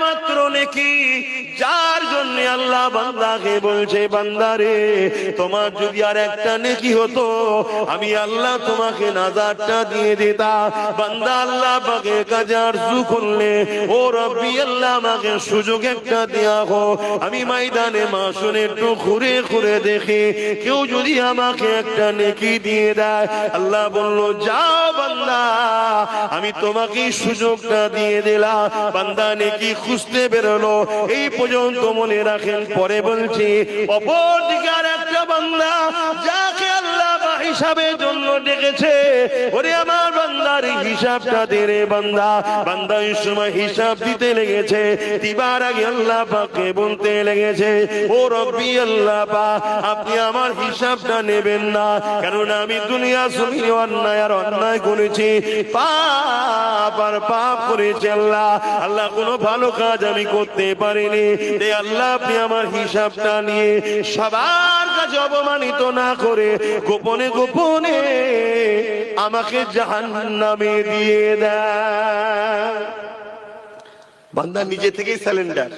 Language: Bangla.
মাত্র নেকি, যার জন্য আল্লাহ বান্দাকে বলছে বান্দারে তোমার যদি আর একটা নেকি হতো আমি আল্লাহ তোমাকে নাজারটা দিয়ে দিতাম। বান্দা আল্লাহ পাকে কাজে আরজু করলে ও রব্বি আল্লাহ আমাকে সুযোগ একটা দেয়া হোক, আমি ময়দানে মাসুনে একটু ঘুরে ঘুরে দেখি কেউ যদি আমাকে একটা নেকি দিয়ে দেয়। আল্লাহ বলল যাও বান্দা আমি তোমাকে সুযোগটা দিয়ে দিলাম। বান্দা নেকি খুঁজতে বেরোলো। এই পর্যন্ত মনে রাখেন, পরে বলছি অপর দিকে আর একটা বান্দা যাকে আল্লাহ হিসাবের জন্য ডেকেছে, ওরে আমার বান্দার হিসাবটা দে রে বান্দা। বান্দা এই সময় হিসাব দিতে লেগেছে, দিবার আগে আল্লাহ পাককে বলতে লেগেছে ও রব্বি আল্লাহ পাক আপনি আমার হিসাবটা নেবেন না, কারণ আমি দুনিয়া জমিনে অন্যায় আর অন্যায় করেছি, পাপ আর পাপ করেছি। আল্লাহ আল্লাহ কোনো ভালো কাজ আমি করতে পারিনি, তাই আল্লাহ আপনি আমার হিসাবটা নিয়ে সবার কাছে অপমানিত না করে গোপনে গোপনে আমাকে জাহান্নামে দিয়ে দেয়। বান্দা নিজে থেকেই স্যালেন্ডার।